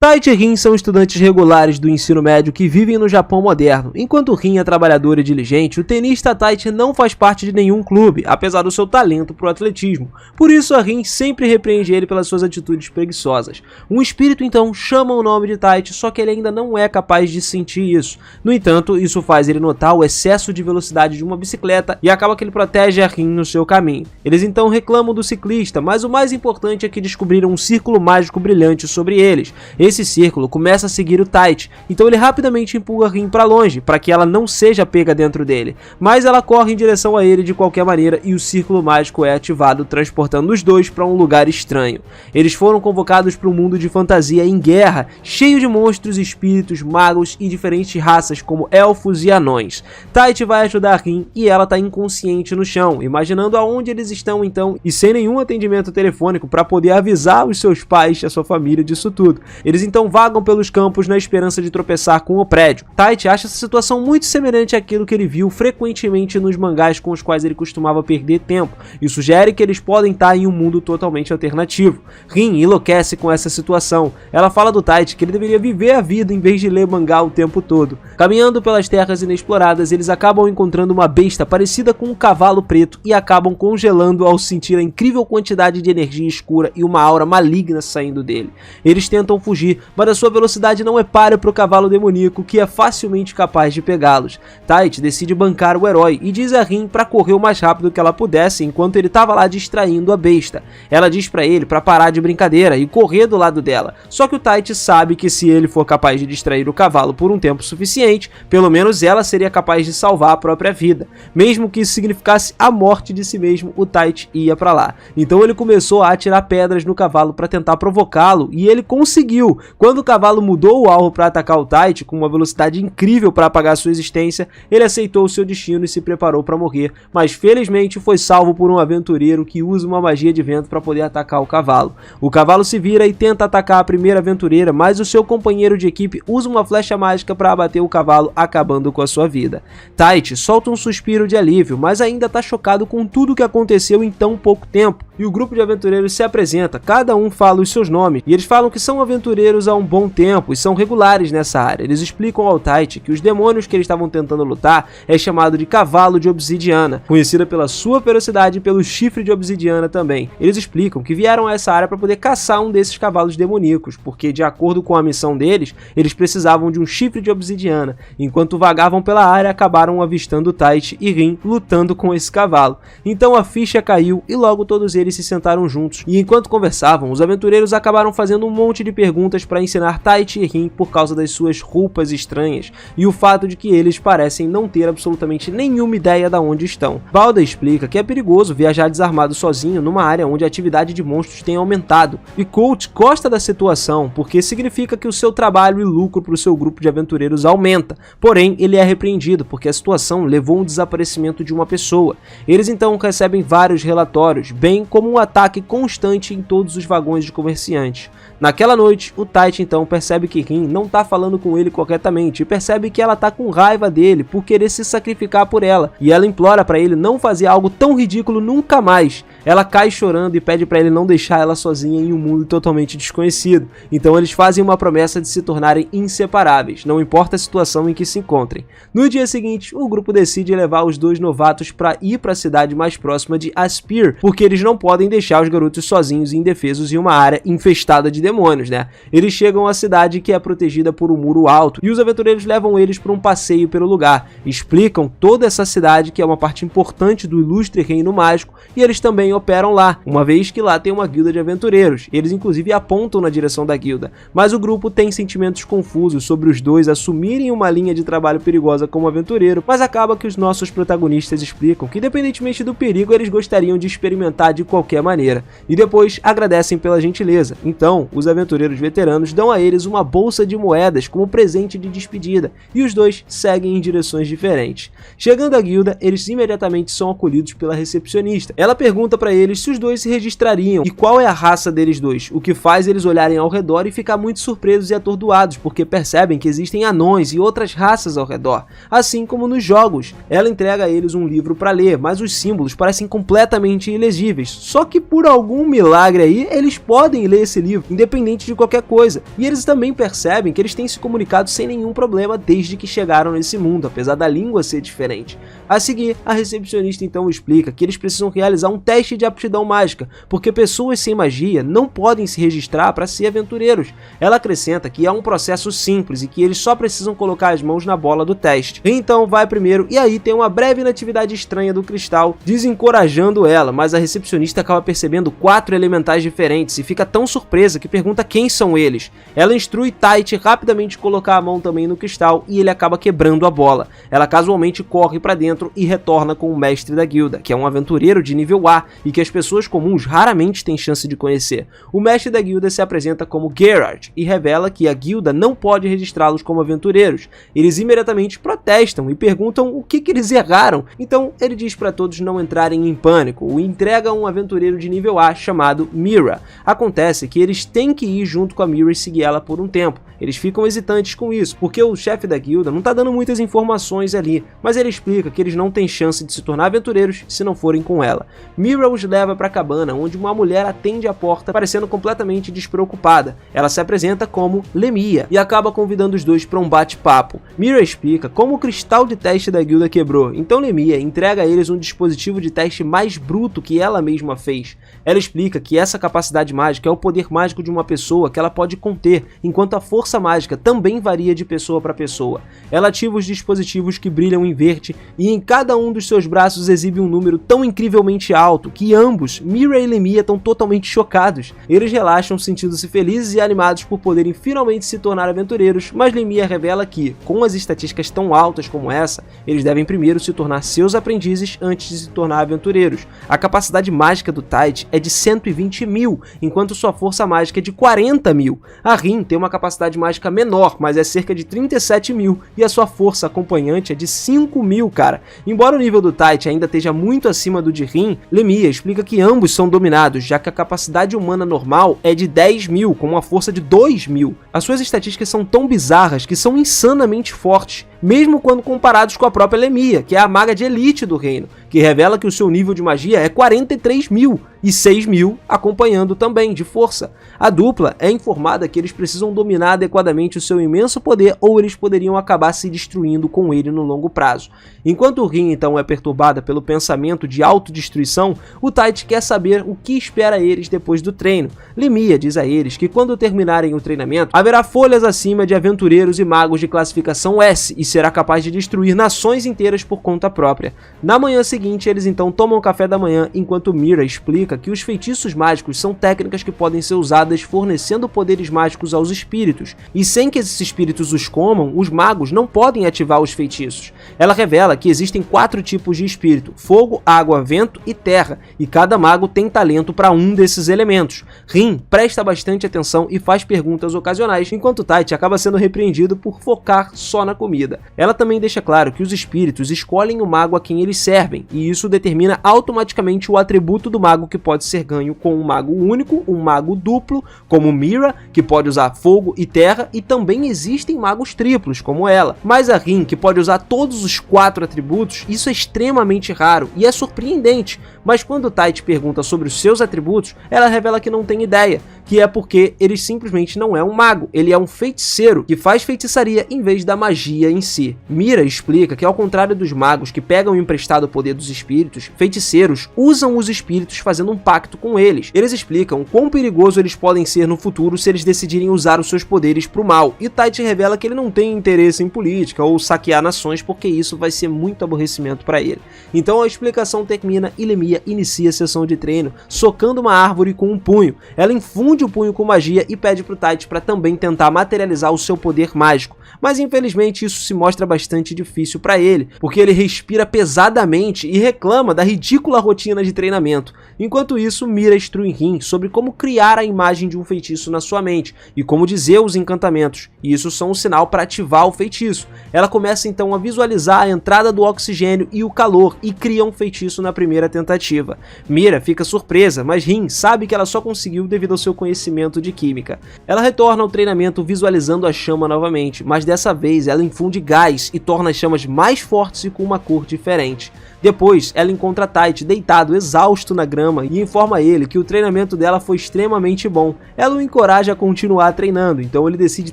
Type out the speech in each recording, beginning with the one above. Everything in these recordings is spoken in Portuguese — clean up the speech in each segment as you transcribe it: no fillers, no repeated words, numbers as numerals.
Taichi e Rin são estudantes regulares do ensino médio que vivem no Japão moderno. Enquanto Rin é trabalhador e diligente, o tenista Taichi não faz parte de nenhum clube, apesar do seu talento para o atletismo. Por isso, a Rin sempre repreende ele pelas suas atitudes preguiçosas. Um espírito então chama o nome de Taichi, só que ele ainda não é capaz de sentir isso. No entanto, isso faz ele notar o excesso de velocidade de uma bicicleta e acaba que ele protege a Rin no seu caminho. Eles então reclamam do ciclista, mas o mais importante é que descobriram um círculo mágico brilhante sobre eles. Esse círculo começa a seguir o Taichi, então ele rapidamente empurra Rin para longe, para que ela não seja pega dentro dele, mas ela corre em direção a ele de qualquer maneira e o círculo mágico é ativado, transportando os dois para um lugar estranho. Eles foram convocados para um mundo de fantasia em guerra, cheio de monstros, espíritos, magos e diferentes raças como elfos e anões. Taichi vai ajudar Rin e ela está inconsciente no chão, imaginando aonde eles estão então e sem nenhum atendimento telefônico para poder avisar os seus pais e a sua família disso tudo. Eles então vagam pelos campos na esperança de tropeçar com o prédio. Taichi acha essa situação muito semelhante àquilo que ele viu frequentemente nos mangás com os quais ele costumava perder tempo, e sugere que eles podem estar em um mundo totalmente alternativo. Rin enlouquece com essa situação. Ela fala do Taichi que ele deveria viver a vida em vez de ler mangá o tempo todo. Caminhando pelas terras inexploradas, eles acabam encontrando uma besta parecida com um cavalo preto e acabam congelando ao sentir a incrível quantidade de energia escura e uma aura maligna saindo dele. Eles tentam fugir, mas a sua velocidade não é páreo para o cavalo demoníaco, que é facilmente capaz de pegá-los. Taichi decide bancar o herói e diz a Rin para correr o mais rápido que ela pudesse enquanto ele estava lá distraindo a besta. Ela diz para ele para parar de brincadeira e correr do lado dela, só que o Taichi sabe que se ele for capaz de distrair o cavalo por um tempo suficiente, pelo menos ela seria capaz de salvar a própria vida. Mesmo que isso significasse a morte de si mesmo, o Taichi ia para lá. Então ele começou a atirar pedras no cavalo para tentar provocá-lo e ele conseguiu. Quando o cavalo mudou o alvo para atacar o Taichi com uma velocidade incrível para apagar sua existência, ele aceitou o seu destino e se preparou para morrer, mas felizmente foi salvo por um aventureiro que usa uma magia de vento para poder atacar o cavalo. O cavalo se vira e tenta atacar a primeira aventureira, mas o seu companheiro de equipe usa uma flecha mágica para abater o cavalo, acabando com a sua vida. Taichi solta um suspiro de alívio, mas ainda está chocado com tudo o que aconteceu em tão pouco tempo. E o grupo de aventureiros se apresenta, cada um fala os seus nomes, e eles falam que são aventureiros há um bom tempo e são regulares nessa área. Eles explicam ao Taichi que os demônios que eles estavam tentando lutar é chamado de cavalo de obsidiana, conhecida pela sua ferocidade e pelo chifre de obsidiana também. Eles explicam que vieram a essa área para poder caçar um desses cavalos demoníacos, porque de acordo com a missão deles, eles precisavam de um chifre de obsidiana. Enquanto vagavam pela área, acabaram avistando Taichi e Rin lutando com esse cavalo. Então a ficha caiu e logo todos eles se sentaram juntos, e enquanto conversavam, os aventureiros acabaram fazendo um monte de perguntas para ensinar Taichi e Rin por causa das suas roupas estranhas e o fato de que eles parecem não ter absolutamente nenhuma ideia de onde estão. Balda explica que é perigoso viajar desarmado sozinho numa área onde a atividade de monstros tem aumentado, e Colt gosta da situação porque significa que o seu trabalho e lucro para o seu grupo de aventureiros aumenta, porém ele é repreendido porque a situação levou ao desaparecimento de uma pessoa. Eles então recebem vários relatórios, bem como um ataque constante em todos os vagões de comerciantes. Naquela noite, o Taichi então percebe que Rin não tá falando com ele corretamente e percebe que ela tá com raiva dele por querer se sacrificar por ela, e ela implora para ele não fazer algo tão ridículo nunca mais. Ela cai chorando e pede para ele não deixar ela sozinha em um mundo totalmente desconhecido. Então eles fazem uma promessa de se tornarem inseparáveis, não importa a situação em que se encontrem. No dia seguinte, o grupo decide levar os dois novatos para ir para a cidade mais próxima de Aspir, porque eles não podem deixar os garotos sozinhos e indefesos em uma área infestada de demônios, né? Eles chegam à cidade, que é protegida por um muro alto, e os aventureiros levam eles para um passeio pelo lugar. Explicam toda essa cidade, que é uma parte importante do ilustre reino mágico, e eles também operam lá, uma vez que lá tem uma guilda de aventureiros. Eles inclusive apontam na direção da guilda, mas o grupo tem sentimentos confusos sobre os dois assumirem uma linha de trabalho perigosa como aventureiro, mas acaba que os nossos protagonistas explicam que, independentemente do perigo, eles gostariam de experimentar de qualquer maneira, e depois agradecem pela gentileza. Então, os aventureiros veteranos dão a eles uma bolsa de moedas como presente de despedida, e os dois seguem em direções diferentes. Chegando à guilda, eles imediatamente são acolhidos pela recepcionista. Ela pergunta para eles se os dois se registrariam e qual é a raça deles dois, o que faz eles olharem ao redor e ficar muito surpresos e atordoados, porque percebem que existem anões e outras raças ao redor, assim como nos jogos. Ela entrega a eles um livro para ler, mas os símbolos parecem completamente ilegíveis, só que por algum milagre aí, eles podem ler esse livro, independente de qualquer coisa, e eles também percebem que eles têm se comunicado sem nenhum problema desde que chegaram nesse mundo, apesar da língua ser diferente. A seguir, a recepcionista então explica que eles precisam realizar um teste de aptidão mágica, porque pessoas sem magia não podem se registrar para ser aventureiros. Ela acrescenta que é um processo simples e que eles só precisam colocar as mãos na bola do teste. Então vai primeiro e aí tem uma breve natividade estranha do cristal, desencorajando ela, mas a recepcionista acaba percebendo 4 elementais diferentes e fica tão surpresa que pergunta quem são eles. Ela instrui Tite rapidamente colocar a mão também no cristal e ele acaba quebrando a bola. Ela casualmente corre para dentro e retorna com o mestre da guilda, que é um aventureiro de nível A e que as pessoas comuns raramente têm chance de conhecer. O mestre da guilda se apresenta como Geralt e revela que a guilda não pode registrá-los como aventureiros. Eles imediatamente protestam e perguntam o que eles erraram, então ele diz para todos não entrarem em pânico e entrega um aventureiro de nível A chamado Mira. Acontece que eles têm que ir junto com a Mira e seguir ela por um tempo. Eles ficam hesitantes com isso, porque o chefe da guilda não está dando muitas informações ali, mas ele explica que eles não têm chance de se tornar aventureiros se não forem com ela. Mira os leva para a cabana, onde uma mulher atende a porta, parecendo completamente despreocupada. Ela se apresenta como Lemia e acaba convidando os dois para um bate-papo. Mira explica como o cristal de teste da guilda quebrou, então Lemia entrega a eles um dispositivo de teste mais bruto que ela mesma fez. Ela explica que essa capacidade mágica é o poder mágico de uma pessoa que ela pode conter, enquanto a força mágica também varia de pessoa para pessoa. Ela ativa os dispositivos que brilham em verde e em cada um dos seus braços exibe um número tão incrivelmente alto que ambos, Mira e Lemia, estão totalmente chocados. Eles relaxam sentindo-se felizes e animados por poderem finalmente se tornar aventureiros, mas Lemia revela que, com as estatísticas tão altas como essa, eles devem primeiro se tornar seus aprendizes antes de se tornar aventureiros. A capacidade mágica do Tite é de 120 mil, enquanto sua força mágica é de 40 mil. A Rin tem uma capacidade mágica menor, mas é cerca de 37 mil, e a sua força acompanhante é de 5 mil, cara. Embora o nível do Tite ainda esteja muito acima do de Rin, Lemia explica que ambos são dominados, já que a capacidade humana normal é de 10 mil, com uma força de 2 mil. As suas estatísticas são tão bizarras que são insanamente fortes, mesmo quando comparados com a própria Lemia, que é a maga de elite do reino, que revela que o seu nível de magia é 43 mil, e 6 mil acompanhando também de força. A dupla é informada que eles precisam dominar adequadamente o seu imenso poder ou eles poderiam acabar se destruindo com ele no longo prazo. Enquanto Rin então é perturbada pelo pensamento de autodestruição, o Tite quer saber o que espera eles depois do treino. Lemia diz a eles que quando terminarem o treinamento, haverá folhas acima de aventureiros e magos de classificação S e será capaz de destruir nações inteiras por conta própria. Na manhã seguinte, eles então tomam café da manhã enquanto Mira explica que os feitiços mágicos são técnicas que podem ser usadas fornecendo poderes mágicos aos espíritos, e sem que esses espíritos os comam, os magos não podem ativar os feitiços. Ela revela que existem 4 tipos de espírito: fogo, água, vento e terra, e cada mago tem talento para um desses elementos. Rin presta bastante atenção e faz perguntas ocasionais, enquanto Tite acaba sendo repreendido por focar só na comida. Ela também deixa claro que os espíritos escolhem o mago a quem eles servem, e isso determina automaticamente o atributo do mago que pode ser ganho com um mago único, um mago duplo, como Mira, que pode usar fogo e terra, e também existem magos triplos, como ela. Mas a Rin, que pode usar todos os 4 atributos, isso é extremamente raro e é surpreendente, mas quando Tite pergunta sobre os seus atributos, ela revela que não tem ideia, que é porque ele simplesmente não é um mago, ele é um feiticeiro que faz feitiçaria em vez da magia em si. Mira explica que, ao contrário dos magos que pegam emprestado o poder dos espíritos, feiticeiros usam os espíritos fazendo um pacto com eles. Eles explicam quão perigoso eles podem ser no futuro se eles decidirem usar os seus poderes pro mal, e Tite revela que ele não tem interesse em política ou saquear nações, porque isso vai ser muito aborrecimento para ele. Então a explicação termina e Lemia inicia a sessão de treino, socando uma árvore com um punho. Ela infunde o punho com magia e pede pro Tite para também tentar materializar o seu poder mágico, mas infelizmente isso se mostra bastante difícil para ele, porque ele respira pesadamente e reclama da ridícula rotina de treinamento. Enquanto isso, Mira instrui Rin sobre como criar a imagem de um feitiço na sua mente e como dizer os encantamentos, e isso são um sinal para ativar o feitiço. Ela começa então a visualizar a entrada do oxigênio e o calor e cria um feitiço na primeira tentativa. Mira fica surpresa, mas Rin sabe que ela só conseguiu devido ao seu conhecimento de química. Ela retorna ao treinamento visualizando a chama novamente, mas dessa vez ela infunde gás e torna as chamas mais fortes e com uma cor diferente. Depois, ela encontra Tite deitado, exausto na grama, e informa a ele que o treinamento dela foi extremamente bom. Ela o encoraja a continuar treinando, então ele decide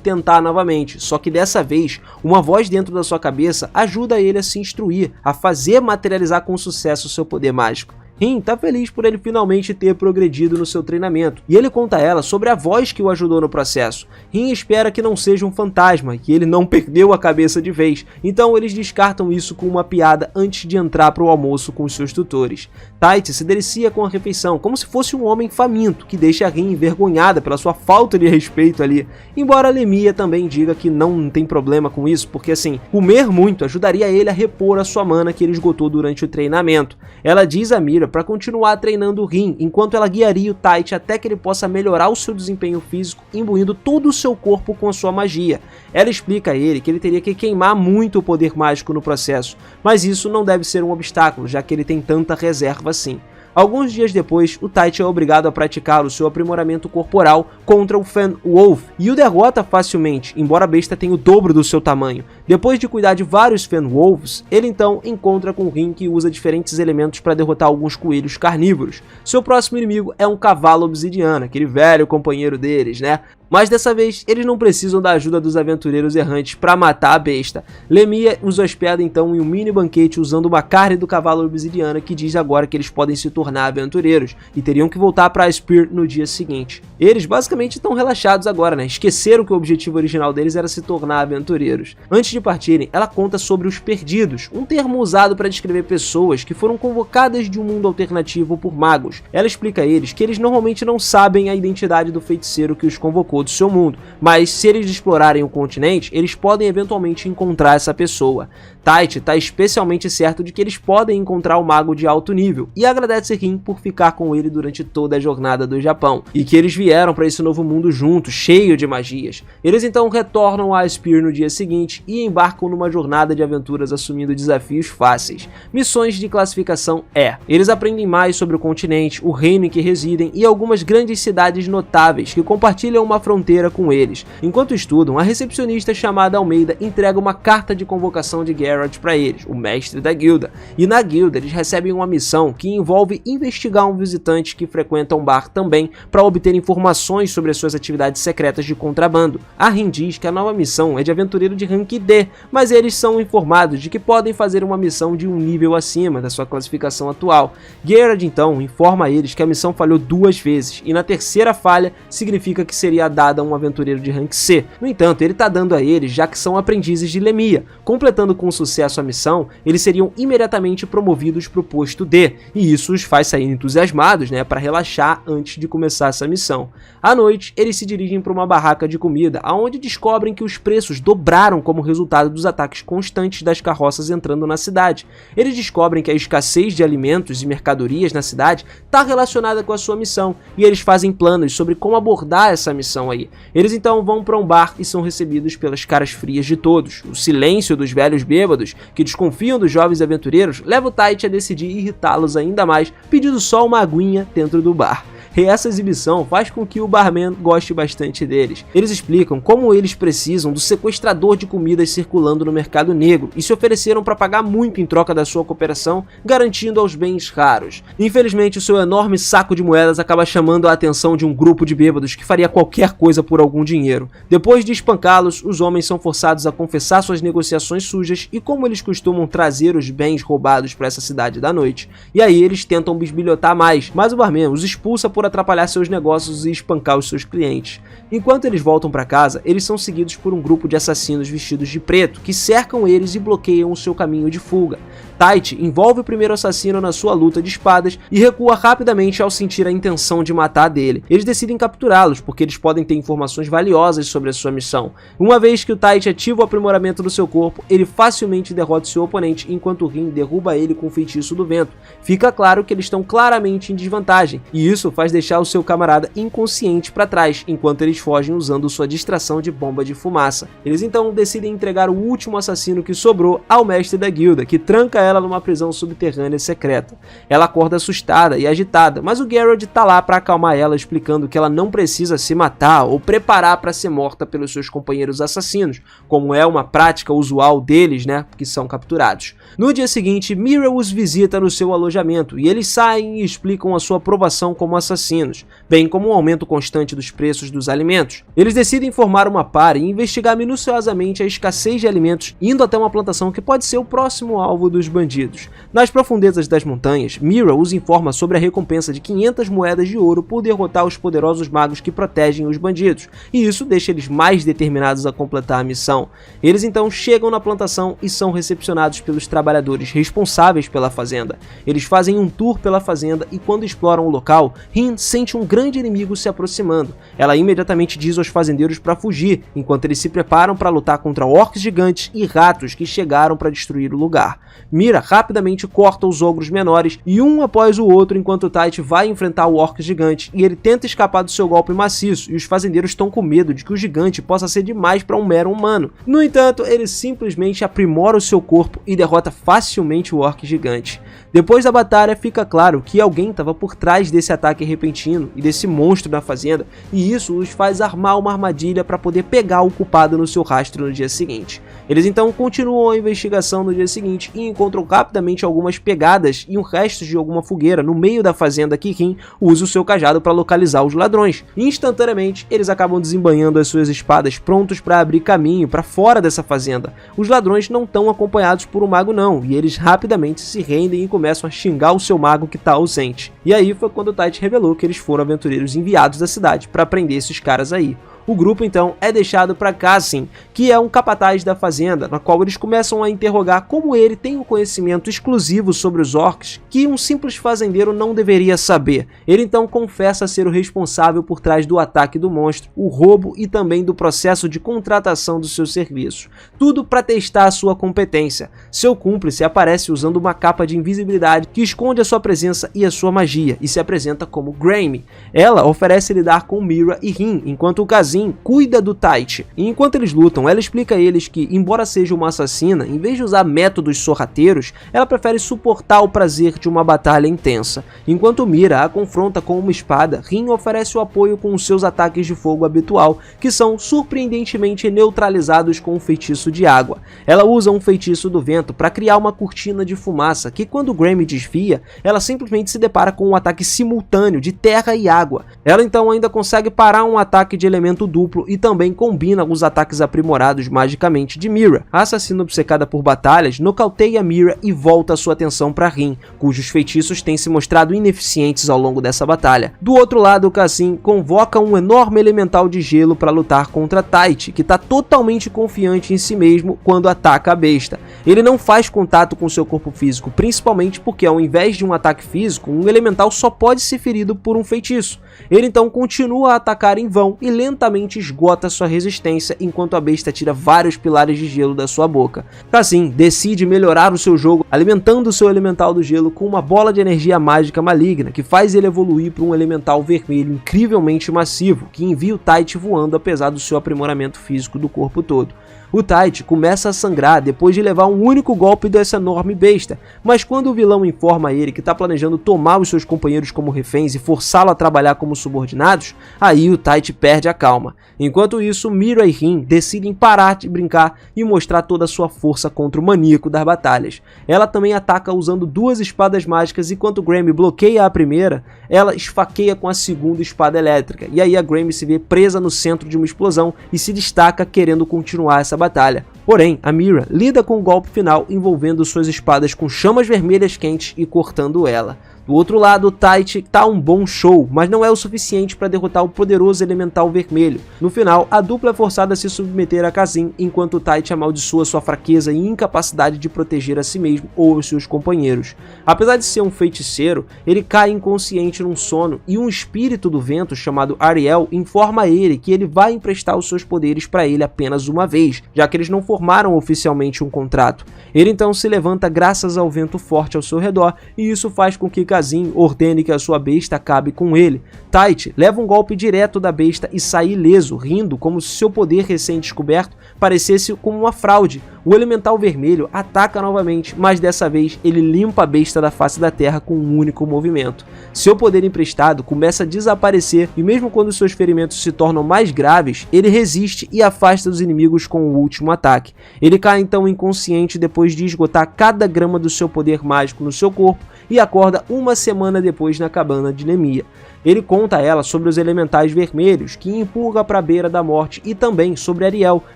tentar novamente, só que dessa vez, uma voz dentro da sua cabeça ajuda ele a se instruir, a fazer materializar com sucesso seu poder mágico. Rin tá feliz por ele finalmente ter progredido no seu treinamento, e ele conta a ela sobre a voz que o ajudou no processo. Rin espera que não seja um fantasma, que ele não perdeu a cabeça de vez, então eles descartam isso com uma piada antes de entrar para o almoço com os seus tutores. Tite se delicia com a refeição, como se fosse um homem faminto, que deixa Rin envergonhada pela sua falta de respeito ali, embora Lemia também diga que não tem problema com isso, porque assim, comer muito ajudaria ele a repor a sua mana que ele esgotou durante o treinamento. Ela diz a Mira para continuar treinando o Rin, enquanto ela guiaria o Tite até que ele possa melhorar o seu desempenho físico, imbuindo todo o seu corpo com a sua magia. Ela explica a ele que ele teria que queimar muito o poder mágico no processo, mas isso não deve ser um obstáculo, já que ele tem tanta reserva assim. Alguns dias depois, o Tite é obrigado a praticar o seu aprimoramento corporal contra o Fenwolf e o derrota facilmente, embora a besta tenha o dobro do seu tamanho. Depois de cuidar de vários Fenwolves, ele então encontra com Rin, que usa diferentes elementos para derrotar alguns coelhos carnívoros. Seu próximo inimigo é um cavalo obsidiana, aquele velho companheiro deles, né? Mas dessa vez, eles não precisam da ajuda dos aventureiros errantes para matar a besta. Lemia os hospeda então em um mini banquete usando uma carne do cavalo obsidiana, que diz agora que eles podem se tornar aventureiros e teriam que voltar para Aspir no dia seguinte. Eles basicamente estão relaxados agora, né? Esqueceram que o objetivo original deles era se tornar aventureiros. Antes de partirem, ela conta sobre os perdidos, um termo usado para descrever pessoas que foram convocadas de um mundo alternativo por magos. Ela explica a eles que eles normalmente não sabem a identidade do feiticeiro que os convocou do seu mundo, mas se eles explorarem o continente, eles podem eventualmente encontrar essa pessoa. Tite está especialmente certo de que eles podem encontrar o mago de alto nível e agradece Rin por ficar com ele durante toda a jornada do Japão, e que eles vieram para esse novo mundo juntos, cheio de magias. Eles então retornam a Aspir no dia seguinte e embarcam numa jornada de aventuras assumindo desafios fáceis. Missões de classificação E. Eles aprendem mais sobre o continente, o reino em que residem e algumas grandes cidades notáveis que compartilham uma fronteira com eles. Enquanto estudam, a recepcionista chamada Almeida entrega uma carta de convocação de Geralt para eles, o mestre da guilda, e na guilda eles recebem uma missão que envolve investigar um visitante que frequenta um bar também para obter informações sobre as suas atividades secretas de contrabando. A Rin diz que a nova missão é de aventureiro de rank D, mas eles são informados de que podem fazer uma missão de um nível acima da sua classificação atual. Geralt então informa a eles que a missão falhou 2 vezes, e na terceira falha significa que seria dada a um aventureiro de rank C. No entanto, ele está dando a eles já que são aprendizes de Lemia. Completando com sucesso a missão, eles seriam imediatamente promovidos para o posto D, e isso os faz sair entusiasmados, né, para relaxar antes de começar essa missão. À noite, eles se dirigem para uma barraca de comida, onde descobrem que os preços dobraram como resultado dos ataques constantes das carroças entrando na cidade. Eles descobrem que a escassez de alimentos e mercadorias na cidade está relacionada com a sua missão, e eles fazem planos sobre como abordar essa missão aí. Eles então vão para um bar e são recebidos pelas caras frias de todos. O silêncio dos velhos bêbados, que desconfiam dos jovens aventureiros, leva o Tite a decidir irritá-los ainda mais, pedindo só uma aguinha dentro do bar. E essa exibição faz com que o barman goste bastante deles. Eles explicam como eles precisam do sequestrador de comidas circulando no mercado negro e se ofereceram para pagar muito em troca da sua cooperação, garantindo aos bens raros. Infelizmente, o seu enorme saco de moedas acaba chamando a atenção de um grupo de bêbados que faria qualquer coisa por algum dinheiro. Depois de espancá-los, os homens são forçados a confessar suas negociações sujas e como eles costumam trazer os bens roubados para essa cidade da noite. E aí eles tentam bisbilhotar mais, mas o barman os expulsa por atrapalhar seus negócios e espancar os seus clientes. Enquanto eles voltam para casa, eles são seguidos por um grupo de assassinos vestidos de preto, que cercam eles e bloqueiam o seu caminho de fuga. Tite envolve o primeiro assassino na sua luta de espadas e recua rapidamente ao sentir a intenção de matar dele. Eles decidem capturá-los, porque eles podem ter informações valiosas sobre a sua missão. Uma vez que o Tite ativa o aprimoramento do seu corpo, ele facilmente derrota seu oponente, enquanto o Rin derruba ele com o feitiço do vento. Fica claro que eles estão claramente em desvantagem, e isso faz deixar o seu camarada inconsciente para trás, enquanto eles fogem usando sua distração de bomba de fumaça. Eles então decidem entregar o último assassino que sobrou ao mestre da guilda, que tranca ela numa prisão subterrânea secreta. Ela acorda assustada e agitada, mas o Geralt tá lá para acalmar ela, explicando que ela não precisa se matar ou preparar para ser morta pelos seus companheiros assassinos, como é uma prática usual deles, né, que são capturados. No dia seguinte, Mira os visita no seu alojamento e eles saem e explicam a sua aprovação como assassinos, bem como o aumento constante dos preços dos alimentos. Eles decidem formar uma par e investigar minuciosamente a escassez de alimentos, indo até uma plantação que pode ser o próximo alvo dos bandidos. Nas profundezas das montanhas, Mira os informa sobre a recompensa de 500 moedas de ouro por derrotar os poderosos magos que protegem os bandidos, e isso deixa eles mais determinados a completar a missão. Eles então chegam na plantação e são recepcionados pelos trabalhadores responsáveis pela fazenda. Eles fazem um tour pela fazenda e quando exploram o local, Rin sente um grande inimigo se aproximando. Ela imediatamente diz aos fazendeiros para fugir, enquanto eles se preparam para lutar contra orcs gigantes e ratos que chegaram para destruir o lugar. Mira rapidamente corta os ogros menores e um após o outro, enquanto Tite vai enfrentar o orc gigante e ele tenta escapar do seu golpe maciço, e os fazendeiros estão com medo de que o gigante possa ser demais para um mero humano. No entanto, ele simplesmente aprimora o seu corpo e derrota facilmente o orc gigante. Depois da batalha, fica claro que alguém estava por trás desse ataque repentino e desse monstro na fazenda, e isso os faz armar uma armadilha para poder pegar o culpado no seu rastro no dia seguinte. Eles então continuam a investigação no dia seguinte e encontram rapidamente algumas pegadas e um resto de alguma fogueira no meio da fazenda que Rin usa o seu cajado para localizar os ladrões. Instantaneamente, eles acabam desembanhando as suas espadas prontos para abrir caminho para fora dessa fazenda. Os ladrões não estão acompanhados por um mago não, e eles rapidamente se rendem e começam a xingar o seu mago que está ausente. E aí foi quando Tite revelou que eles foram aventureiros enviados da cidade para prender esses caras aí. O grupo então é deixado para Cassim, que é um capataz da fazenda, na qual eles começam a interrogar como ele tem um conhecimento exclusivo sobre os orcs que um simples fazendeiro não deveria saber. Ele então confessa ser o responsável por trás do ataque do monstro, o roubo e também do processo de contratação dos seus serviços. Tudo para testar a sua competência. Seu cúmplice aparece usando uma capa de invisibilidade que esconde a sua presença e a sua magia e se apresenta como Graeme. Ela oferece lidar com Mira e Rin, enquanto o Cassim cuida do Tite. E enquanto eles lutam, ela explica a eles que, embora seja uma assassina, em vez de usar métodos sorrateiros, ela prefere suportar o prazer de uma batalha intensa. Enquanto Mira a confronta com uma espada, Rin oferece o apoio com os seus ataques de fogo habitual, que são surpreendentemente neutralizados com um feitiço de água. Ela usa um feitiço do vento para criar uma cortina de fumaça, que quando Graeme desvia, ela simplesmente se depara com um ataque simultâneo de terra e água. Ela então ainda consegue parar um ataque de elemento duplo e também combina os ataques aprimorados magicamente de Mira. A assassina obcecada por batalhas nocauteia Mira e volta sua atenção para Rin, cujos feitiços têm se mostrado ineficientes ao longo dessa batalha. Do outro lado, Cassim convoca um enorme elemental de gelo para lutar contra Tite, que está totalmente confiante em si mesmo quando ataca a besta. Ele não faz contato com seu corpo físico, principalmente porque ao invés de um ataque físico, um elemental só pode ser ferido por um feitiço. Ele então continua a atacar em vão e lentamente esgota sua resistência enquanto a besta tira vários pilares de gelo da sua boca. Cassim decide melhorar o seu jogo alimentando seu elemental do gelo com uma bola de energia mágica maligna que faz ele evoluir para um elemental vermelho incrivelmente massivo que envia o Tite voando apesar do seu aprimoramento físico do corpo todo. O Tite começa a sangrar depois de levar um único golpe dessa enorme besta, mas quando o vilão informa a ele que está planejando tomar os seus companheiros como reféns e forçá-lo a trabalhar como subordinados, aí o Tite perde a calma. Enquanto isso, Mira e Rin decidem parar de brincar e mostrar toda a sua força contra o maníaco das batalhas. Ela também ataca usando duas espadas mágicas e enquanto Graeme bloqueia a primeira, ela esfaqueia com a segunda espada elétrica, e aí a Graeme se vê presa no centro de uma explosão e se destaca querendo continuar essa batalha. Porém, a Mira lida com o golpe final envolvendo suas espadas com chamas vermelhas quentes e cortando ela. Do outro lado, o Tite tá um bom show, mas não é o suficiente para derrotar o poderoso elemental vermelho. No final, a dupla é forçada a se submeter a Cassim, enquanto o Tite amaldiçoa sua fraqueza e incapacidade de proteger a si mesmo ou os seus companheiros. Apesar de ser um feiticeiro, ele cai inconsciente num sono e um espírito do vento chamado Ariel informa a ele que ele vai emprestar os seus poderes para ele apenas uma vez, já que eles não formaram oficialmente um contrato. Ele então se levanta graças ao vento forte ao seu redor e isso faz com que Cassim ordene que a sua besta acabe com ele. Tite leva um golpe direto da besta e sai ileso, rindo como se seu poder recém-descoberto parecesse como uma fraude. o Elemental Vermelho ataca novamente, mas dessa vez ele limpa a besta da face da terra com um único movimento. Seu poder emprestado começa a desaparecer e mesmo quando seus ferimentos se tornam mais graves, ele resiste e afasta os inimigos com o último ataque. Ele cai então inconsciente depois de esgotar cada grama do seu poder mágico no seu corpo e acorda uma semana depois na cabana de Lemia. Ele conta a ela sobre os elementais vermelhos, que empurra para a beira da morte, e também sobre Ariel,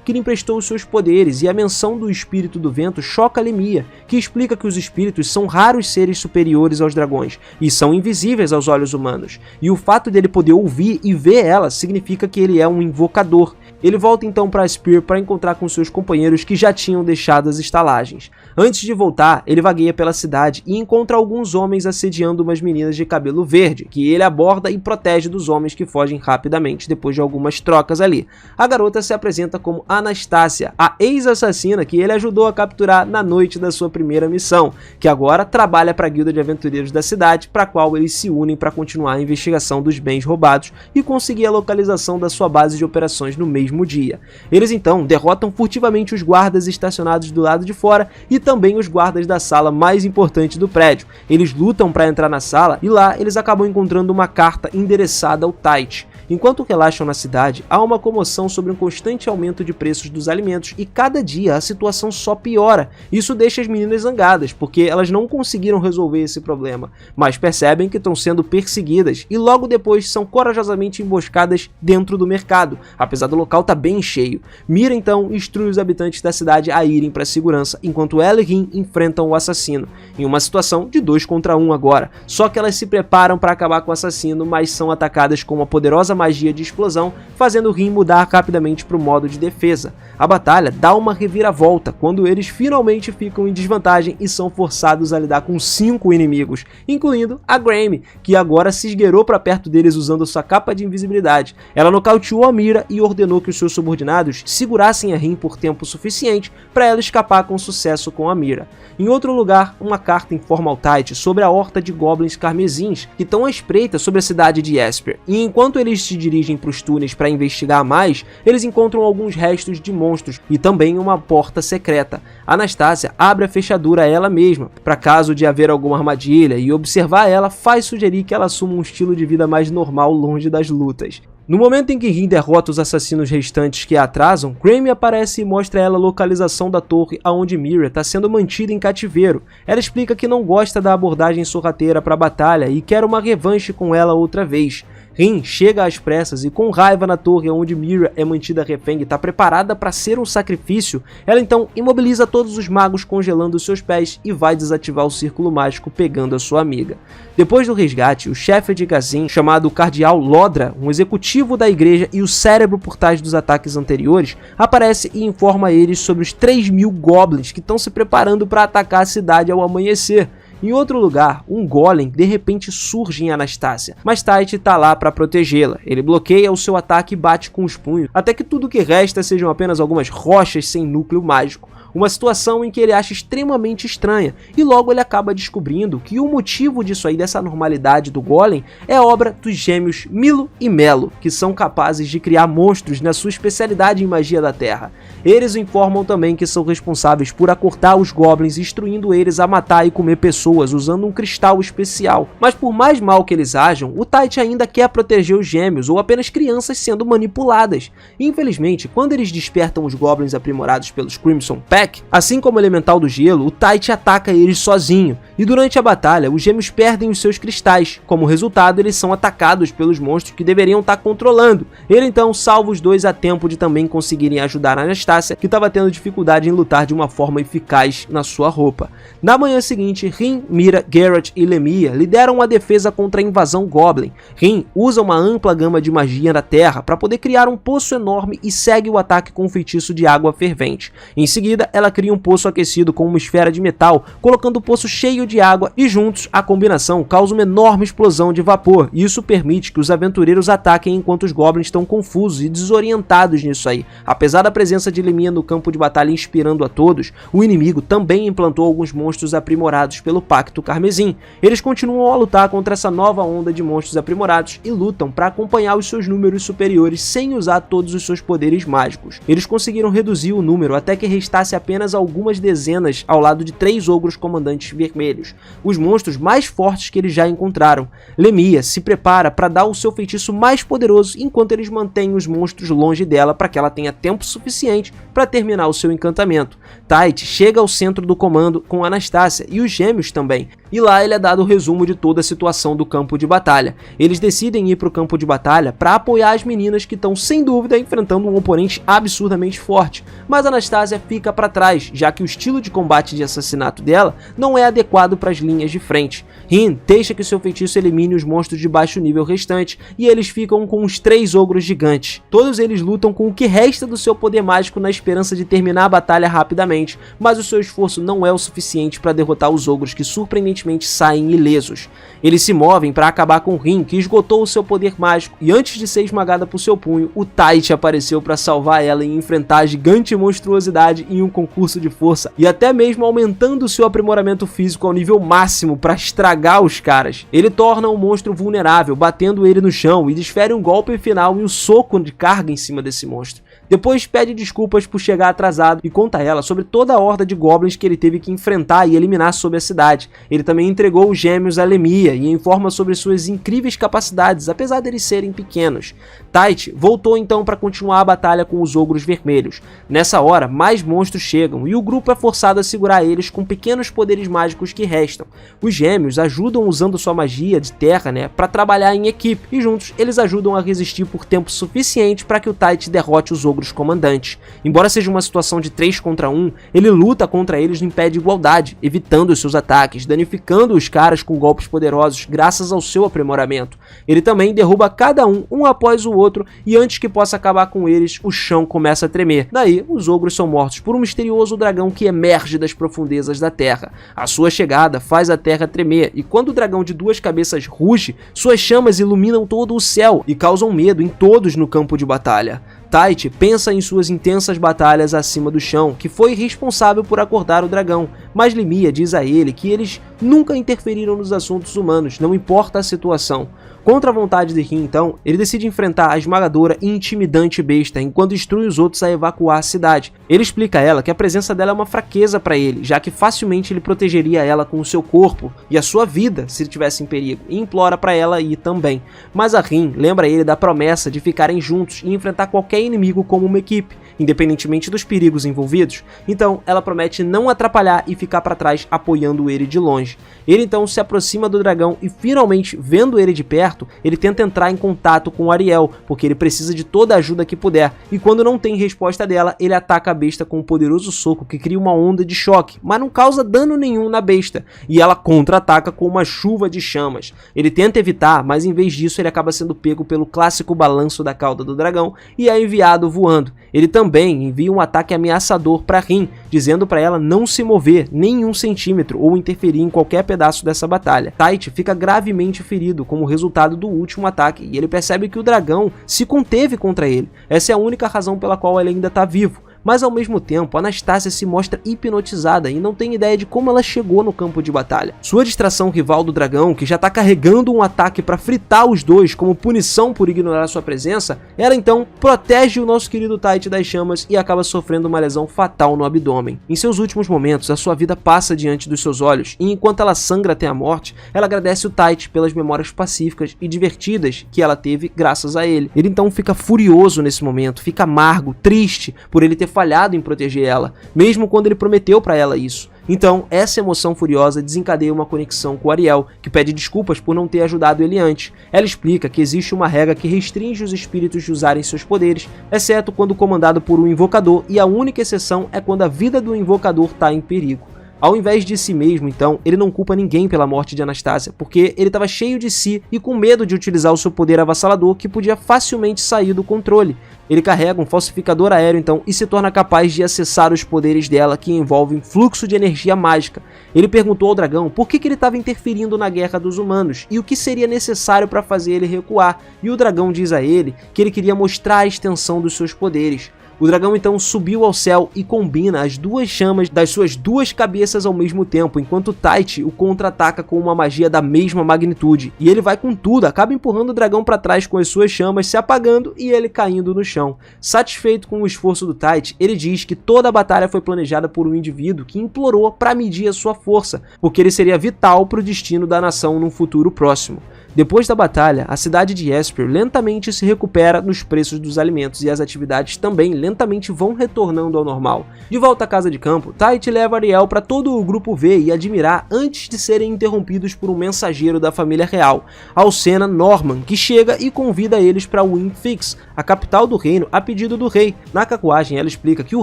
que lhe emprestou os seus poderes, e a menção do espírito do vento choca Lemia, que explica que os espíritos são raros seres superiores aos dragões, e são invisíveis aos olhos humanos, e o fato dele poder ouvir e ver ela significa que ele é um invocador. Ele volta então para Spear para encontrar com seus companheiros que já tinham deixado as estalagens. Antes de voltar, ele vagueia pela cidade e encontra alguns homens assediando umas meninas de cabelo verde, que ele aborda e protege dos homens que fogem rapidamente depois de algumas trocas ali. A garota se apresenta como Anastácia, a ex-assassina que ele ajudou a capturar na noite da sua primeira missão, que agora trabalha para a guilda de aventureiros da cidade, para a qual eles se unem para continuar a investigação dos bens roubados e conseguir a localização da sua base de operações no mesmo dia. Eles então derrotam furtivamente os guardas estacionados do lado de fora e também os guardas da sala mais importante do prédio. Eles lutam para entrar na sala e lá eles acabam encontrando uma carta endereçada ao Tite. Enquanto relaxam na cidade, há uma comoção sobre um constante aumento de preços dos alimentos e cada dia a situação só piora. Isso deixa as meninas zangadas, porque elas não conseguiram resolver esse problema, mas percebem que estão sendo perseguidas e logo depois são corajosamente emboscadas dentro do mercado, apesar do local estar bem cheio. Mira então instrui os habitantes da cidade a irem para a segurança, enquanto ela e Rin enfrentam o assassino, em uma situação de 2 contra 1 agora, só que elas se preparam para acabar com o assassino, mas são atacadas com uma poderosa magia de explosão, fazendo Rin mudar rapidamente para o modo de defesa. A batalha dá uma reviravolta quando eles finalmente ficam em desvantagem e são forçados a lidar com 5 inimigos, incluindo a Graeme, que agora se esgueirou para perto deles usando sua capa de invisibilidade. Ela nocauteou a Mira e ordenou que os seus subordinados segurassem a Rin por tempo suficiente para ela escapar com sucesso com a Mira. Em outro lugar, uma carta informa ao Tite sobre a horta de goblins carmesins que estão à espreita sobre a cidade de Esper, e enquanto eles se dirigem para os túneis para investigar mais, eles encontram alguns restos de monstros e também uma porta secreta. Anastácia abre a fechadura a ela mesma, para caso de haver alguma armadilha, e observar ela faz sugerir que ela assuma um estilo de vida mais normal longe das lutas. No momento em que Rin derrota os assassinos restantes que a atrasam, Graeme aparece e mostra a ela a localização da torre aonde Mira está sendo mantida em cativeiro. Ela explica que não gosta da abordagem sorrateira para a batalha e quer uma revanche com ela outra vez. Rin chega às pressas e com raiva na torre onde Mira é mantida refém e está preparada para ser um sacrifício, ela então imobiliza todos os magos congelando seus pés e vai desativar o círculo mágico pegando a sua amiga. Depois do resgate, o chefe de Gazin, chamado Cardeal Lodra, um executivo da igreja e o cérebro por trás dos ataques anteriores, aparece e informa eles sobre os 3.000 goblins que estão se preparando para atacar a cidade ao amanhecer. Em outro lugar, um golem de repente surge em Anastácia, mas Tite tá lá para protegê-la. Ele bloqueia o seu ataque e bate com os punhos, até que tudo que resta sejam apenas algumas rochas sem núcleo mágico. Uma situação em que ele acha extremamente estranha, e logo ele acaba descobrindo que o motivo disso aí, dessa normalidade do golem, é obra dos gêmeos Milo e Melo, que são capazes de criar monstros na sua especialidade em magia da terra. Eles informam também que são responsáveis por acortar os goblins, instruindo eles a matar e comer pessoas usando um cristal especial. Mas por mais mal que eles ajam, o Tite ainda quer proteger os gêmeos ou apenas crianças sendo manipuladas. Infelizmente, quando eles despertam os goblins aprimorados pelos Crimson Pact, assim como o Elemental do Gelo, o Tite ataca eles sozinho, e durante a batalha os gêmeos perdem os seus cristais. Como resultado, eles são atacados pelos monstros que deveriam estar controlando. Ele então salva os dois a tempo de também conseguirem ajudar a Anastácia, que estava tendo dificuldade em lutar de uma forma eficaz na sua roupa. Na manhã seguinte, Rin, Mira, Geralt e Lemia lideram a defesa contra a invasão Goblin. Rin usa uma ampla gama de magia na terra para poder criar um poço enorme e segue o ataque com um feitiço de água fervente. Em seguida, ela cria um poço aquecido com uma esfera de metal, colocando o poço cheio de água, e juntos a combinação causa uma enorme explosão de vapor. Isso permite que os aventureiros ataquem enquanto os goblins estão confusos e desorientados nisso aí. Apesar da presença de Lemia no campo de batalha inspirando a todos, o inimigo também implantou alguns monstros aprimorados pelo Pacto Carmesim. Eles continuam a lutar contra essa nova onda de monstros aprimorados e lutam para acompanhar os seus números superiores sem usar todos os seus poderes mágicos. Eles conseguiram reduzir o número até que restasse apenas algumas dezenas ao lado de 3 ogros comandantes vermelhos, os monstros mais fortes que eles já encontraram. Lemia se prepara para dar o seu feitiço mais poderoso enquanto eles mantêm os monstros longe dela para que ela tenha tempo suficiente para terminar o seu encantamento. Tite chega ao centro do comando com Anastácia e os gêmeos também, e lá ele é dado o resumo de toda a situação do campo de batalha. Eles decidem ir para o campo de batalha para apoiar as meninas que estão sem dúvida enfrentando um oponente absurdamente forte, mas Anastácia fica para trás, já que o estilo de combate de assassinato dela não é adequado para as linhas de frente. Rin deixa que seu feitiço elimine os monstros de baixo nível restantes e eles ficam com os 3 ogros gigantes. Todos eles lutam com o que resta do seu poder mágico na esperança de terminar a batalha rapidamente, mas o seu esforço não é o suficiente para derrotar os ogros que surpreendentemente saem ilesos. Eles se movem para acabar com Rin, que esgotou o seu poder mágico, e antes de ser esmagada por seu punho, o Tite apareceu para salvar ela e enfrentar a gigante monstruosidade em um concurso de força, e até mesmo aumentando seu aprimoramento físico ao nível máximo para estragar os caras. Ele torna o monstro vulnerável, batendo ele no chão, e desfere um golpe final e um soco de carga em cima desse monstro. Depois pede desculpas por chegar atrasado e conta a ela sobre toda a horda de goblins que ele teve que enfrentar e eliminar sobre a cidade. Ele também entregou os gêmeos a Lemia e informa sobre suas incríveis capacidades, apesar deles serem pequenos. Tite voltou então para continuar a batalha com os ogros vermelhos. Nessa hora, mais monstros chegam e o grupo é forçado a segurar eles com pequenos poderes mágicos que restam. Os gêmeos ajudam usando sua magia de terra, para trabalhar em equipe, e juntos eles ajudam a resistir por tempo suficiente para que o Tite derrote os ogros comandantes. Embora seja uma situação de 3 contra 1, ele luta contra eles em pé de igualdade, evitando os seus ataques, danificando os caras com golpes poderosos graças ao seu aprimoramento. Ele também derruba cada um após o outro, e antes que possa acabar com eles, o chão começa a tremer. Daí, os ogros são mortos por um misterioso dragão que emerge das profundezas da terra. A sua chegada faz a terra tremer, e quando o dragão de 2 cabeças ruge, suas chamas iluminam todo o céu e causam medo em todos no campo de batalha. Tite pensa em suas intensas batalhas acima do chão, que foi responsável por acordar o dragão, mas Lemia diz a ele que eles nunca interferiram nos assuntos humanos, não importa a situação. Contra a vontade de Rin, então, ele decide enfrentar a esmagadora e intimidante besta, enquanto instrui os outros a evacuar a cidade. Ele explica a ela que a presença dela é uma fraqueza para ele, já que facilmente ele protegeria ela com o seu corpo e a sua vida se ele estivesse em perigo, e implora para ela ir também. Mas a Rin lembra ele da promessa de ficarem juntos e enfrentar qualquer inimigo como uma equipe, independentemente dos perigos envolvidos. Então, ela promete não atrapalhar e ficar para trás apoiando ele de longe. Ele então se aproxima do dragão e finalmente, vendo ele de perto, ele tenta entrar em contato com Ariel, porque ele precisa de toda a ajuda que puder, e quando não tem resposta dela, ele ataca a besta com um poderoso soco que cria uma onda de choque, mas não causa dano nenhum na besta, e ela contra-ataca com uma chuva de chamas. Ele tenta evitar, mas em vez disso ele acaba sendo pego pelo clássico balanço da cauda do dragão e é enviado voando. Ele também envia um ataque ameaçador para Rin, dizendo para ela não se mover nem 1 centímetro ou interferir em qualquer pedaço dessa batalha. Tite fica gravemente ferido como resultado do último ataque e ele percebe que o dragão se conteve contra ele. Essa é a única razão pela qual ele ainda está vivo. Mas ao mesmo tempo, Anastácia se mostra hipnotizada e não tem ideia de como ela chegou no campo de batalha. Sua distração rival do dragão, que já está carregando um ataque para fritar os dois como punição por ignorar sua presença, ela então protege o nosso querido Tite das chamas e acaba sofrendo uma lesão fatal no abdômen. Em seus últimos momentos, a sua vida passa diante dos seus olhos e enquanto ela sangra até a morte, ela agradece o Tite pelas memórias pacíficas e divertidas que ela teve graças a ele. Ele então fica furioso nesse momento, fica amargo, triste por ele ter falhado em proteger ela, mesmo quando ele prometeu para ela isso. Então, essa emoção furiosa desencadeia uma conexão com Ariel, que pede desculpas por não ter ajudado ele antes. Ela explica que existe uma regra que restringe os espíritos de usarem seus poderes, exceto quando comandado por um invocador, e a única exceção é quando a vida do invocador está em perigo. Ao invés de si mesmo, então, ele não culpa ninguém pela morte de Anastácia, porque ele estava cheio de si e com medo de utilizar o seu poder avassalador que podia facilmente sair do controle. Ele carrega um falsificador aéreo, então, e se torna capaz de acessar os poderes dela, que envolvem fluxo de energia mágica. Ele perguntou ao dragão por que ele estava interferindo na guerra dos humanos e o que seria necessário para fazer ele recuar, e o dragão diz a ele que ele queria mostrar a extensão dos seus poderes. O dragão então subiu ao céu e combina as duas chamas das suas duas cabeças ao mesmo tempo, enquanto Taichi o contra-ataca com uma magia da mesma magnitude. E ele vai com tudo, acaba empurrando o dragão para trás com as suas chamas se apagando e ele caindo no chão. Satisfeito com o esforço do Taichi, ele diz que toda a batalha foi planejada por um indivíduo que implorou para medir a sua força, porque ele seria vital para o destino da nação num futuro próximo. Depois da batalha, a cidade de Esper lentamente se recupera nos preços dos alimentos e as atividades também lentamente vão retornando ao normal. De volta à casa de campo, Taichi leva Ariel para todo o grupo ver e admirar antes de serem interrompidos por um mensageiro da família real, Alcena Norman, que chega e convida eles para Windfix, a capital do reino, a pedido do rei. Na carruagem, ela explica que o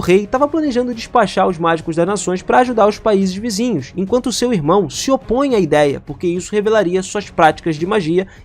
rei estava planejando despachar os mágicos das nações para ajudar os países vizinhos, enquanto seu irmão se opõe à ideia, porque isso revelaria suas práticas de magia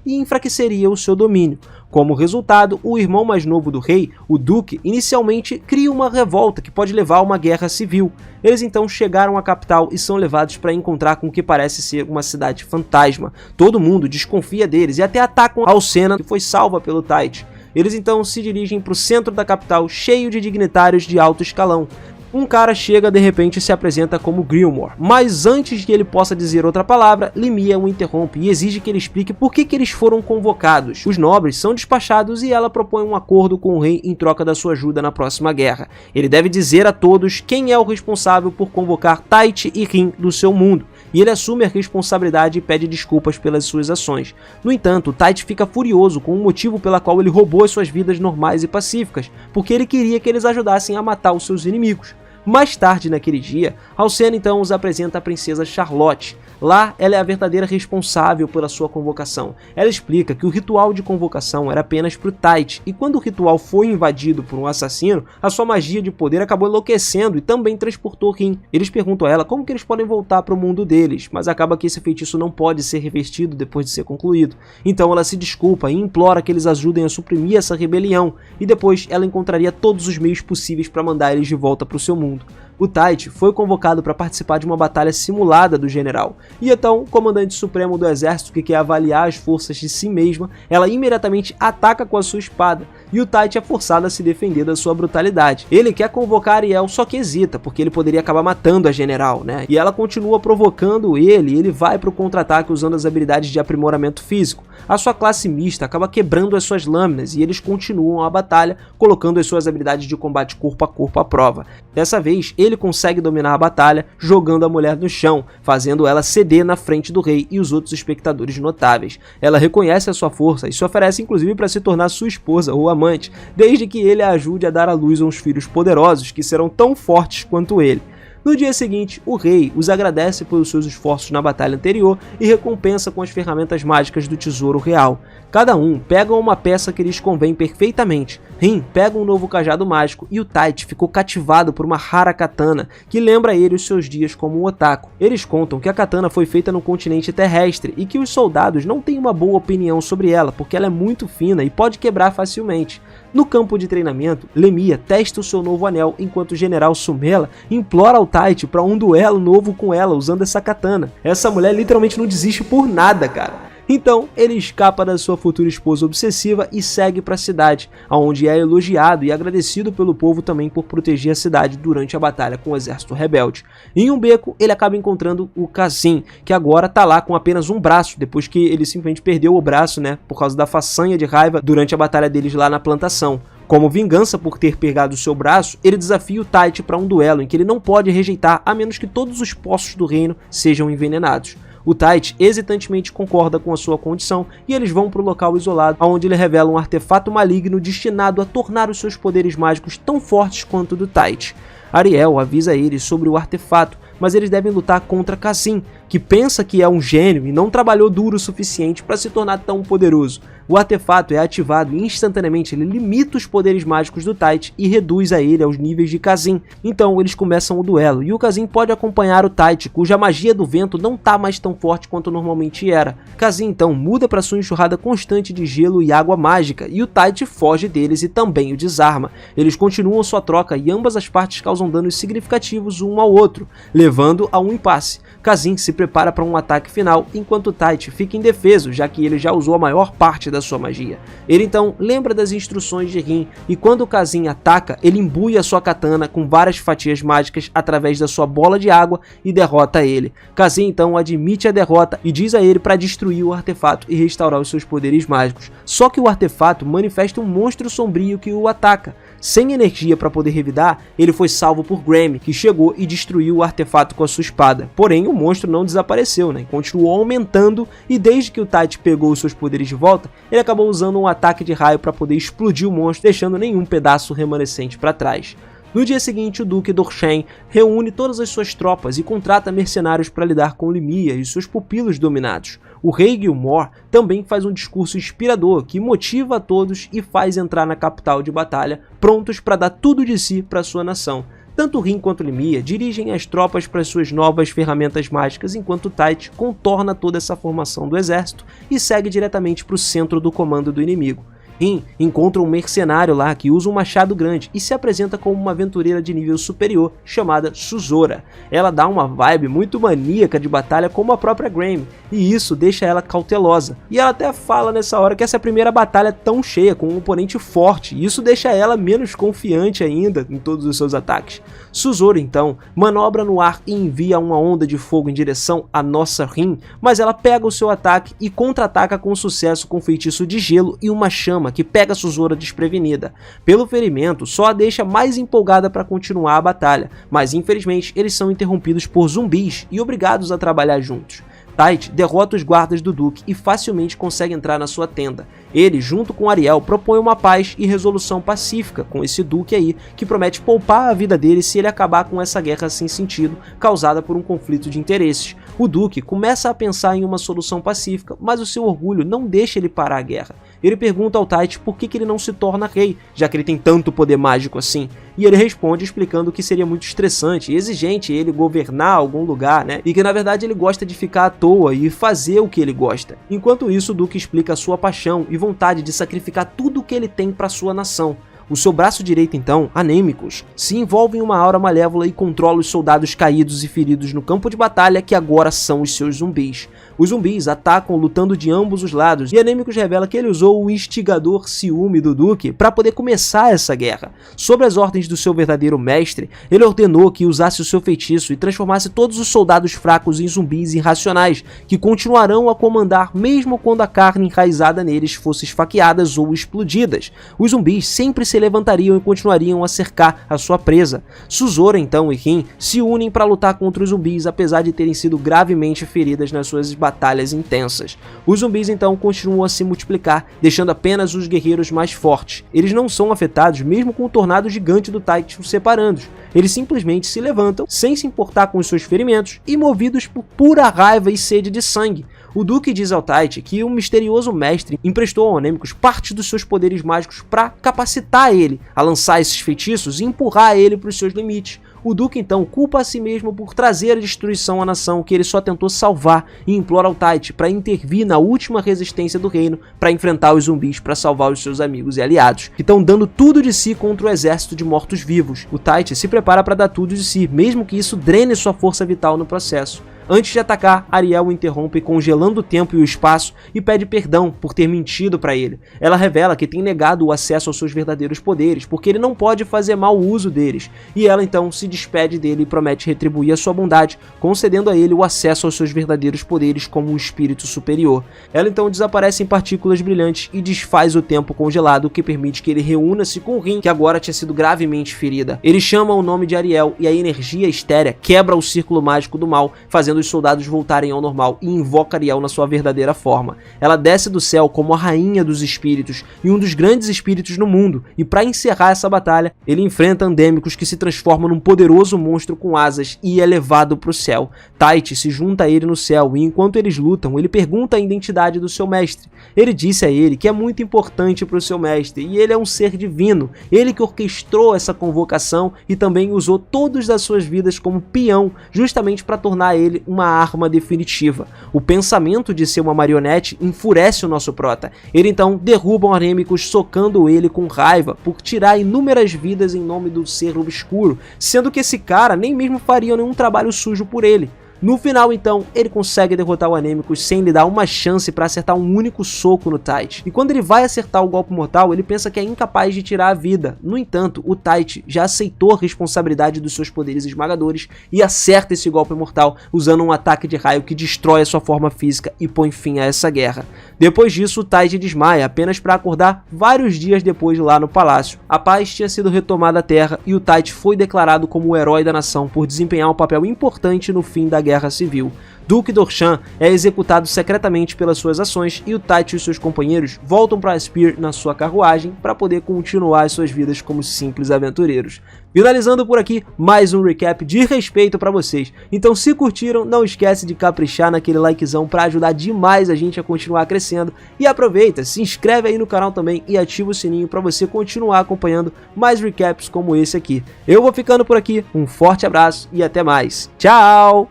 e enfraqueceria o seu domínio. Como resultado, o irmão mais novo do rei, o Duque, inicialmente cria uma revolta que pode levar a uma guerra civil. Eles então chegaram à capital e são levados para encontrar com o que parece ser uma cidade fantasma. Todo mundo desconfia deles e até atacam Alcena, que foi salva pelo Taichi. Eles então se dirigem para o centro da capital, cheio de dignitários de alto escalão. Um cara chega de repente e se apresenta como Grillmore, mas antes que ele possa dizer outra palavra, Lemia o interrompe e exige que ele explique por que eles foram convocados. Os nobres são despachados e ela propõe um acordo com o rei em troca da sua ajuda na próxima guerra. Ele deve dizer a todos quem é o responsável por convocar Taichi e Rin do seu mundo, e ele assume a responsabilidade e pede desculpas pelas suas ações. No entanto, Taichi fica furioso com o motivo pela qual ele roubou as suas vidas normais e pacíficas, porque ele queria que eles ajudassem a matar os seus inimigos. Mais tarde naquele dia, Alcena então os apresenta a princesa Charlotte. Lá, ela é a verdadeira responsável pela sua convocação. Ela explica que o ritual de convocação era apenas para o Taichi, e quando o ritual foi invadido por um assassino, a sua magia de poder acabou enlouquecendo e também transportou Rin. Eles perguntam a ela como que eles podem voltar para o mundo deles, mas acaba que esse feitiço não pode ser revestido depois de ser concluído. Então ela se desculpa e implora que eles ajudem a suprimir essa rebelião, e depois ela encontraria todos os meios possíveis para mandar eles de volta para o seu mundo. O Taichi foi convocado para participar de uma batalha simulada do general, e então o comandante supremo do exército, que quer avaliar as forças de si mesma, ela imediatamente ataca com a sua espada, e o Taichi é forçado a se defender da sua brutalidade. Ele quer convocar Ariel, só que hesita, porque ele poderia acabar matando a general, né? E ela continua provocando ele, e ele vai para o contra-ataque usando as habilidades de aprimoramento físico. A sua classe mista acaba quebrando as suas lâminas, e eles continuam a batalha, colocando as suas habilidades de combate corpo a corpo à prova. Dessa vez, ele consegue dominar a batalha, jogando a mulher no chão, fazendo ela ceder na frente do rei e os outros espectadores notáveis. Ela reconhece a sua força e se oferece inclusive para se tornar sua esposa ou amante, desde que ele a ajude a dar à luz a uns filhos poderosos que serão tão fortes quanto ele. No dia seguinte, o rei os agradece pelos seus esforços na batalha anterior e recompensa com as ferramentas mágicas do tesouro real. Cada um pega uma peça que lhes convém perfeitamente. Rin pega um novo cajado mágico e o Taichi ficou cativado por uma rara katana que lembra a ele os seus dias como um otaku. Eles contam que a katana foi feita no continente terrestre e que os soldados não têm uma boa opinião sobre ela porque ela é muito fina e pode quebrar facilmente. No campo de treinamento, Lemia testa o seu novo anel enquanto o general Sumela implora ao Taichi para um duelo novo com ela usando essa katana. Essa mulher literalmente não desiste por nada, cara. Então, ele escapa da sua futura esposa obsessiva e segue para a cidade, onde é elogiado e agradecido pelo povo também por proteger a cidade durante a batalha com o exército rebelde. Em um beco, ele acaba encontrando o Kazin, que agora tá lá com apenas um braço, depois que ele simplesmente perdeu o braço, né, por causa da façanha de raiva durante a batalha deles lá na plantação. Como vingança por ter pegado o seu braço, ele desafia o Taichi para um duelo em que ele não pode rejeitar a menos que todos os poços do reino sejam envenenados. O Taichi hesitantemente concorda com a sua condição e eles vão para o local isolado, onde ele revela um artefato maligno destinado a tornar os seus poderes mágicos tão fortes quanto o do Taichi. Ariel avisa eles sobre o artefato, mas eles devem lutar contra Kazin, que pensa que é um gênio e não trabalhou duro o suficiente para se tornar tão poderoso. O artefato é ativado e instantaneamente ele limita os poderes mágicos do Taichi e reduz a ele aos níveis de Kazin. Então eles começam o duelo e o Kazin pode acompanhar o Taichi, cuja magia do vento não tá mais tão forte quanto normalmente era. Kazin então muda para sua enxurrada constante de gelo e água mágica e o Taichi foge deles e também o desarma. Eles continuam sua troca e ambas as partes causam danos significativos um ao outro, levando a um impasse. Kazin se prepara para um ataque final, enquanto Tite fica indefeso, já que ele já usou a maior parte da sua magia. Ele então lembra das instruções de Rin, e quando Kazin ataca, ele imbui a sua katana com várias fatias mágicas através da sua bola de água e derrota ele. Kazin então admite a derrota e diz a ele para destruir o artefato e restaurar os seus poderes mágicos. Só que o artefato manifesta um monstro sombrio que o ataca. Sem energia para poder revidar, ele foi salvo por Grammy, que chegou e destruiu o artefato com a sua espada. Porém, o monstro não desapareceu, né? Continuou aumentando, e desde que o Tite pegou os seus poderes de volta, ele acabou usando um ataque de raio para poder explodir o monstro, deixando nenhum pedaço remanescente para trás. No dia seguinte, o Duque Dorshen reúne todas as suas tropas e contrata mercenários para lidar com Limia e seus pupilos dominados. O rei Gilmore também faz um discurso inspirador que motiva a todos e faz entrar na capital de batalha, prontos para dar tudo de si para sua nação. Tanto Rin quanto Limia dirigem as tropas para suas novas ferramentas mágicas, enquanto Tite contorna toda essa formação do exército e segue diretamente para o centro do comando do inimigo. Rin encontra um mercenário lá que usa um machado grande e se apresenta como uma aventureira de nível superior chamada Suzora. Ela dá uma vibe muito maníaca de batalha como a própria Grammy, e isso deixa ela cautelosa. E ela até fala nessa hora que essa é a primeira batalha tão cheia, com um oponente forte, e isso deixa ela menos confiante ainda em todos os seus ataques. Suzora então manobra no ar e envia uma onda de fogo em direção à nossa Rin, mas ela pega o seu ataque e contra-ataca com sucesso com um feitiço de gelo e uma chama que pega a Suzora desprevenida. Pelo ferimento, só a deixa mais empolgada para continuar a batalha, mas infelizmente eles são interrompidos por zumbis e obrigados a trabalhar juntos. Tite derrota os guardas do Duque e facilmente consegue entrar na sua tenda. Ele, junto com Ariel, propõe uma paz e resolução pacífica com esse Duque aí, que promete poupar a vida dele se ele acabar com essa guerra sem sentido, causada por um conflito de interesses. O Duque começa a pensar em uma solução pacífica, mas o seu orgulho não deixa ele parar a guerra. Ele pergunta ao Tite por que ele não se torna rei, já que ele tem tanto poder mágico assim. E ele responde explicando que seria muito estressante e exigente ele governar algum lugar, né? E que na verdade ele gosta de ficar à toa e fazer o que ele gosta. Enquanto isso, o Duque explica a sua paixão e vontade de sacrificar tudo o que ele tem para sua nação. O seu braço direito, então, Anêmicos, se envolve em uma aura malévola e controla os soldados caídos e feridos no campo de batalha, que agora são os seus zumbis. Os zumbis atacam lutando de ambos os lados, e Anêmicos revela que ele usou o instigador ciúme do Duque para poder começar essa guerra. Sob as ordens do seu verdadeiro mestre, ele ordenou que usasse o seu feitiço e transformasse todos os soldados fracos em zumbis irracionais, que continuarão a comandar mesmo quando a carne enraizada neles fosse esfaqueadas ou explodidas. Os zumbis sempre se levantariam e continuariam a cercar a sua presa. Suzora então e Rin se unem para lutar contra os zumbis, apesar de terem sido gravemente feridas nas suas batalhas intensas. Os zumbis então continuam a se multiplicar, deixando apenas os guerreiros mais fortes. Eles não são afetados mesmo com o tornado gigante do Tite os separando. Eles simplesmente se levantam, sem se importar com os seus ferimentos e movidos por pura raiva e sede de sangue. O Duque diz ao Tite que um misterioso mestre emprestou ao Anêmicos parte dos seus poderes mágicos para capacitar ele a lançar esses feitiços e empurrar ele para os seus limites. O Duque então culpa a si mesmo por trazer a destruição à nação que ele só tentou salvar e implora ao Tite para intervir na última resistência do reino para enfrentar os zumbis para salvar os seus amigos e aliados, que estão dando tudo de si contra o exército de mortos-vivos. O Tite se prepara para dar tudo de si, mesmo que isso drene sua força vital no processo. Antes de atacar, Ariel o interrompe congelando o tempo e o espaço e pede perdão por ter mentido para ele. Ela revela que tem negado o acesso aos seus verdadeiros poderes, porque ele não pode fazer mau uso deles, e ela então se despede dele e promete retribuir a sua bondade, concedendo a ele o acesso aos seus verdadeiros poderes como um espírito superior. Ela então desaparece em partículas brilhantes e desfaz o tempo congelado, que permite que ele reúna-se com Rin, que agora tinha sido gravemente ferida. Ele chama o nome de Ariel e a energia estérea quebra o círculo mágico do mal, fazendo os soldados voltarem ao normal, e invoca Ariel na sua verdadeira forma. Ela desce do céu como a rainha dos espíritos e um dos grandes espíritos no mundo, e para encerrar essa batalha, ele enfrenta Andêmicos, que se transforma num poderoso monstro com asas e é levado para o céu. Tite se junta a ele no céu e enquanto eles lutam, ele pergunta a identidade do seu mestre. Ele disse a ele que é muito importante para o seu mestre e ele é um ser divino, ele que orquestrou essa convocação e também usou todas as suas vidas como peão, justamente para tornar ele uma arma definitiva. O pensamento de ser uma marionete enfurece o nosso prota. Ele então derruba o Anêmicos, socando ele com raiva por tirar inúmeras vidas em nome do ser obscuro, sendo que esse cara nem mesmo faria nenhum trabalho sujo por ele. No final, então, ele consegue derrotar o Anêmicos sem lhe dar uma chance para acertar um único soco no Tite. E quando ele vai acertar o golpe mortal, ele pensa que é incapaz de tirar a vida. No entanto, o Tite já aceitou a responsabilidade dos seus poderes esmagadores e acerta esse golpe mortal usando um ataque de raio que destrói a sua forma física e põe fim a essa guerra. Depois disso, o Tite desmaia, apenas para acordar vários dias depois lá no palácio. A paz tinha sido retomada à Terra e o Tite foi declarado como o herói da nação por desempenhar um papel importante no fim da Guerra Civil. Duque d'Orshan é executado secretamente pelas suas ações e o Tite e seus companheiros voltam para Spear na sua carruagem para poder continuar as suas vidas como simples aventureiros. Finalizando por aqui, mais um recap de respeito para vocês. Então se curtiram, não esquece de caprichar naquele likezão para ajudar demais a gente a continuar crescendo. E aproveita, se inscreve aí no canal também e ativa o sininho para você continuar acompanhando mais recaps como esse aqui. Eu vou ficando por aqui, um forte abraço e até mais. Tchau!